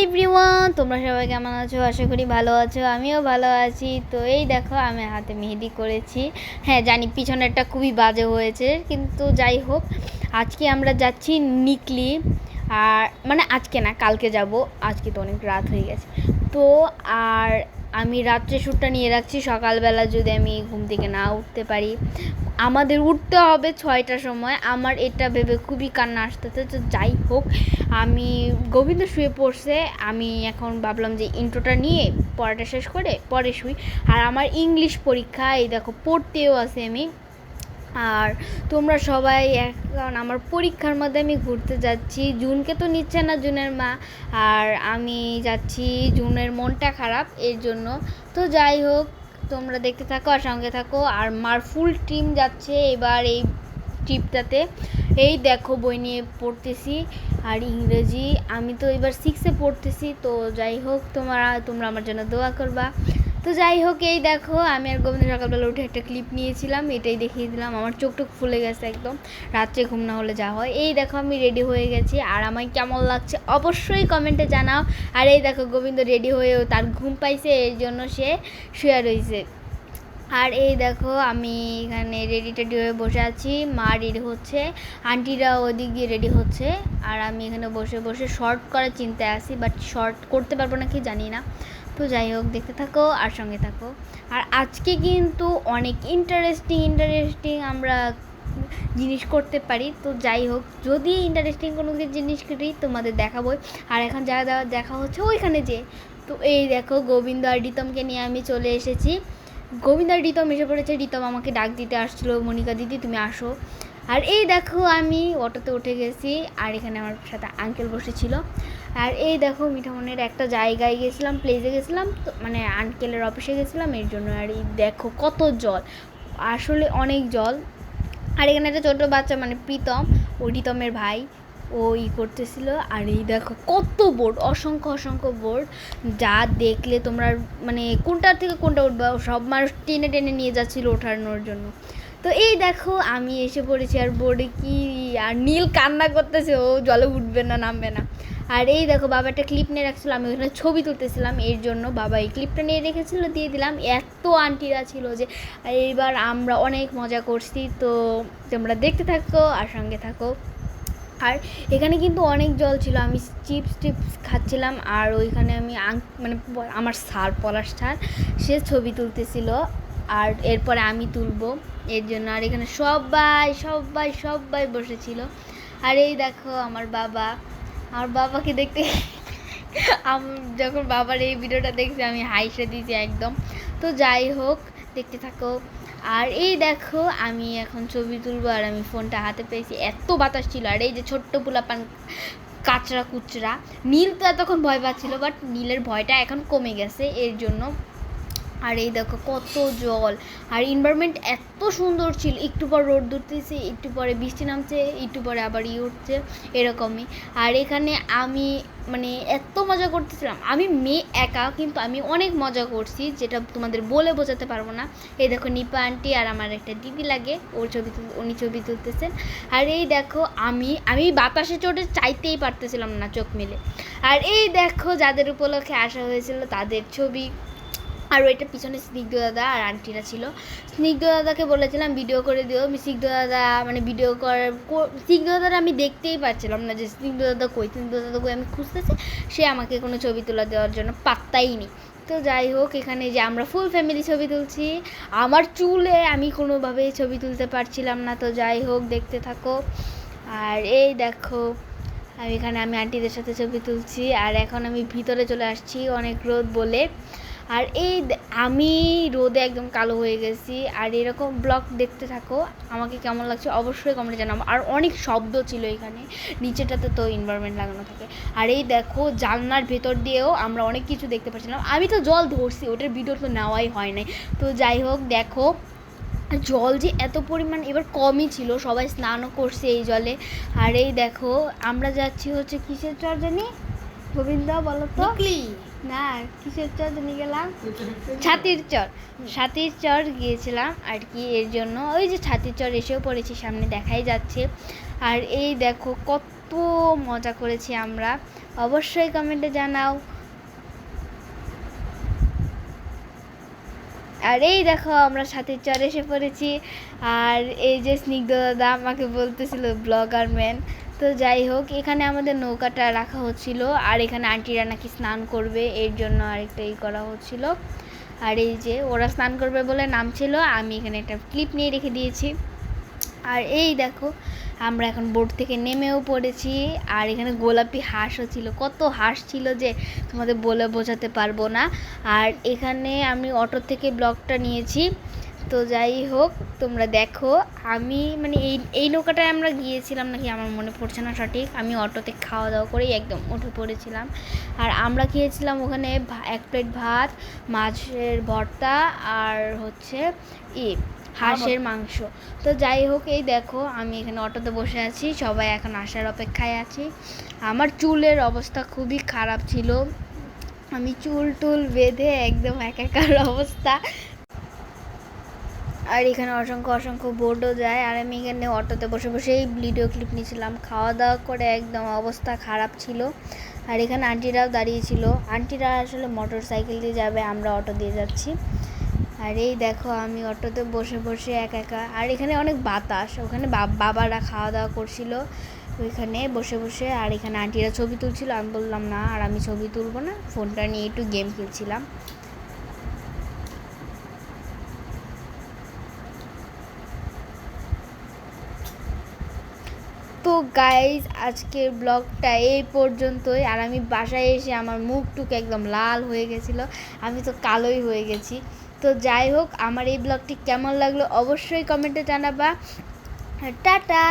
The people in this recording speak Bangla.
এভরিওয়ান, তোমরা সবাই কেমন আছো? আশা করি ভালো আছো, আমিও ভালো আছি। তো এই দেখো আমি হাতে মেহেদি করেছি। হ্যাঁ জানি পিছনেরটা খুবই বাজে হয়েছে, কিন্তু যাই হোক আজকে আমরা যাচ্ছি নিকলি। আর মানে আজকে না, কালকে যাব। আজকে তো অনেক রাত হয়ে গেছে। তো আর আমি রাত্রে শ্যুটটা নিয়ে রাখছি, সকালবেলা যদি আমি ঘুম থেকে না উঠতে পারি। আমাদের উঠতে হবে 6টার সময়। আমার এটা ভেবে খুবই কান্না আসতেছে। তো যাই হোক, আমি গোবিন্দ শুয়ে পড়ছে, আমি এখন ভাবলাম যে ইন্ট্রোটা নিয়ে পড়াটা শেষ করে পরে শুই। আর আমার ইংলিশ পরীক্ষা, এই দেখো পড়তেও আছে আমি। আর তোমরা সবাই এখন আমার পরীক্ষার মধ্যে আমি ঘুরতে যাচ্ছি। জুনকে তো নিচ্ছে না জুনের মা, আর আমি যাচ্ছি, জুনের মনটা খারাপ এর জন্য। তো যাই হোক, তোমরা দেখতে থাকো আর সঙ্গে থাকো। আর মার ফুল টিম যাচ্ছে এবার এই ট্রিপটাতে। এই দেখো বই নিয়ে পড়তেছি, আর ইংরেজি আমি তো এবার 6-এ পড়তেছি। তো যাই হোক, তোমরা আমার জন্য দোয়া করবা। তো যাই হোক, এই দেখো আমি আর গোবিন্দ সকালবেলা উঠে একটা ক্লিপ নিয়েছিলাম, এটাই দেখিয়ে দিলাম। আমার চোখ ফুলে গেছে একদম, রাত্রে ঘুম না হলে যা হয়। এই দেখো আমি রেডি হয়ে গেছি, আর আমায় কেমন লাগছে অবশ্যই কমেন্টে জানাও। আর এই দেখো গোবিন্দ রেডি হয়েও তার ঘুম পাইছে, এর জন্য সে শুয়ে রয়েছে। আর এই দেখো আমি এখানে রেডি টেডি হয়ে বসে আছি, মা রেডি হচ্ছে, আন্টিরা ওদিক দিয়ে রেডি হচ্ছে, আর আমি এখানে বসে বসে শর্ট করার চিন্তায় আছি, বাট শর্ট করতে পারবো না কি জানি না। তো যাই হোক, দেখতে থাকো আর সঙ্গে থাকো। আর আজকে কিন্তু অনেক ইন্টারেস্টিং আমরা জিনিস করতে পারি। তো যাই হোক, যদি ইন্টারেস্টিং কোনো জিনিস করি তোমাদের দেখাবোই। আর এখন যা দেখা হচ্ছে ওইখানে যে, তো এই দেখো গোবিন্দ আর রিতমকে নিয়ে আমি চলে এসেছি। গোবিন্দ আর রিতম এসে পড়েছে। রিতম আমাকে ডাক দিতে আসছিলো, মনিকা দিদি তুমি আসো। আর এই দেখো আমি অটোতে উঠে গেছি, আর এখানে আমার সাথে আঙ্কেল বসেছিল। আর এই দেখো মিঠামনের একটা জায়গায় গেছিলাম, প্লেসে গেছিলাম, তো মানে আঙ্কেলের অফিসে গেছিলাম এর জন্য। আর এই দেখো কত জল, আসলে অনেক জল। আর এখানে একটা ছোটো বাচ্চা, মানে প্রীতম, ও রিতমের ভাই, ও করতেছিল। আর এই দেখো কত বোর্ড, অসংখ্য বোর্ড, যা দেখলে তোমরা মানে কোনটার থেকে কোনটা উঠবে, সব মানুষ টেনে টেনে নিয়ে যাচ্ছিলো ওঠানোর জন্য। তো এই দেখো আমি এসে পড়েছি, আর বোর্ডে কি, আর নীল কান্না করতেছে, ও জলে উঠবে না, নামবে না। আর এই দেখো বাবা একটা ক্লিপ নিয়ে রাখছিলো, আমি ওখানে ছবি তুলতেছিলাম, এর জন্য বাবা এই ক্লিপটা নিয়ে রেখেছিলো, দিয়ে দিলাম। এত আন্টিরা ছিল যে, এইবার আমরা অনেক মজা করছি। তো তোমরা দেখতে থাকো আর সঙ্গে থাকো। আর এখানে কিন্তু অনেক জল ছিল, আমি চিপস খাচ্ছিলাম। আর ওইখানে আমি মানে আমার স্যার, পলাশ স্যার, সে ছবি তুলতেছিল, আর এরপরে আমি তুলবো এর জন্য। আর এখানে সবাই বসেছিল। আর এই দেখো আমার বাবাকে দেখতে আমি যখন বাবার এই ভিডিওটা দেখছি আমি হাইসে দিয়েছি একদম। তো যাই হোক, দেখতে থাকো। আর এই দেখো আমি এখন ছবি তুলবো, আর আমি ফোনটা হাতে পেয়েছি, এত বাতাস ছিল। আর এই যে ছোট্ট পোলাপান কাচরা কুচরা, নীল তো এতক্ষণ ভয় পাচ্ছিল, বাট নীলের ভয়টা এখন কমে গেছে এর জন্য। আর এই দেখো কত জল, আর এনভায়রনমেন্ট এত সুন্দর ছিল। একটু পর রোদ উঠতেছে, একটু পরে বৃষ্টি নামছে, একটু পরে আবার উঠছে, এরকমই। আর এখানে আমি মানে এত মজা করতেছিলাম, আমি মেয়ে একা, কিন্তু আমি অনেক মজা করছি, যেটা তোমাদের বলে বোঝাতে পারবো না। এই দেখো নিপা আন্টি আর আমার একটা দিদি লাগে, উনি ছবি তুলতেছেন। আর এই দেখো আমি বাতাসে চড়ে চাইতেই পারতেছিলাম না চোখ মেলে। আর এই দেখো যাদের উপলক্ষে আসা হয়েছিল তাদের ছবি। আর ওইটা পিছনে স্নিগ্ধ দাদা আর আন্টিরা ছিল। স্নিগ্ধ দাদাকে বলেছিলাম ভিডিও করে দিও, স্নিগ্ধ দাদা মানে ভিডিও করার, স্নিগ্ধ দাদার আমি দেখতেই পাচ্ছিলাম না যে স্নিগ্ধ দাদা কই আমি খুঁজতেছি, সে আমাকে কোনো ছবি তোলা দেওয়ার জন্য পাত্তাই নেই। তো যাই হোক, এখানে যে আমরা ফুল ফ্যামিলি ছবি তুলছি, আমার চুলে আমি কোনোভাবেই ছবি তুলতে পারছিলাম না। তো যাই হোক, দেখতে থাকো। আর এই দেখো আমি আন্টিদের সাথে ছবি তুলছি, আর এখন আমি ভিতরে চলে আসছি অনেক রোদ বলে। আর এই আমি রোদে একদম কালো হয়ে গেছি। আর এরকম ব্লগ দেখতে থাকো, আমাকে কেমন লাগছে অবশ্যই কমেন্টে জানাবো। আর অনেক শব্দ ছিল এখানে, নিচেটাতে তো এনভায়রনমেন্ট লাগানো থাকে। আর এই দেখো জানলার ভেতর দিয়েও আমরা অনেক কিছু দেখতে পাচ্ছিলাম। আমি তো জল ধরছি, ওটার ভিডিও তো নেওয়াই হয় নাই। তো যাই হোক, দেখো জল যে এত পরিমাণ এবার কমই ছিল, সবাই স্নানও করছে এই জলে। আর এই দেখো আমরা যাচ্ছি হচ্ছে কিসের চর জানি, গোবিন্দা বলো তো? না, কিসের চর জানি গেলাম, ছাতির চর গিয়েছিলাম আর কি, এর জন্য ওই যে ছাতির চর এসেও পড়েছি, সামনে দেখাই যাচ্ছে। আর এই দেখো কত কত মজা করেছি আমরা, অবশ্যই কমেন্টে জানাও। আর এই দেখো আমরা সাথীর চর এসে পড়েছি। আর এই যে স্নিগ্ধ দাদা আমাকে বলতেছিল ব্লগার ম্যান। তো যাই হোক, এখানে আমাদের নৌকাটা রাখা হচ্ছিল, আর এখানে আন্টিরা নাকি স্নান করবে, এর জন্য আরেকটা করা হচ্ছিল। আর এই যে ওরা স্নান করবে বলে নামছিল, আমি এখানে একটা ক্লিপ নিয়ে রেখে দিয়েছি। আর এই দেখো আমরা এখন বোট থেকে নেমেও পড়েছি। আর এখানে গোলাপি হাঁসও ছিল, কত হাঁস ছিল যে তোমাদের বলে বোঝাতে পারবো না। আর এখানে আমি অটো থেকে ব্লগটা নিয়েছি। তো যাই হোক, তোমরা দেখো আমি মানে এই নৌকাটায় আমরা গিয়েছিলাম নাকি আমার মনে পড়ছে না সঠিক। আমি অটোতে খাওয়া দাওয়া করেই একদম উঠে পড়েছিলাম। আর আমরা খেয়েছিলাম ওখানে 1 প্লেট ভাত, মাছের ভর্তা, আর হচ্ছে হাঁসের মাংস। তো যাই হোক, এই দেখো আমি এখানে অটোতে বসে আছি, সবাই এখন আসার অপেক্ষায় আছি। আমার চুলের অবস্থা খুবই খারাপ ছিল, আমি চুল টুল বেঁধে একদম একাকার অবস্থা। আর এখানে অসংখ্য অসংখ্য বোটও যায়। আর আমি এখানে অটোতে বসে বসেই ভিডিও ক্লিপ নিয়েছিলাম, খাওয়া দাওয়া করে একদম অবস্থা খারাপ ছিল। আর এখানে আন্টিরাও দাঁড়িয়েছিল, আন্টিরা আসলে মোটর সাইকেল দিয়ে যাবে, আমরা অটো দিয়ে যাচ্ছি। আর এই দেখো আমি অটোতে বসে বসে একা। আর এখানে অনেক বাতাস, ওখানে বাবারা খাওয়া দাওয়া করছিল ওইখানে বসে বসে। আর এখানে আন্টিরা ছবি তুলছিল, আমি বললাম না আর আমি ছবি তুলবো না, ফোনটা নিয়ে একটু গেম খেলছিলাম। তো গাইজ আজকের ব্লগটা এই পর্যন্তই। আর আমি বাসায় এসে আমার মুখ টুক একদম লাল হয়ে গেছিলো, আমি তো কালোই হয়ে গেছি। তো যাই হোক, আমার এই ব্লগটি কেমন লাগলো অবশ্যই কমেন্টে জানাবা। টাটা।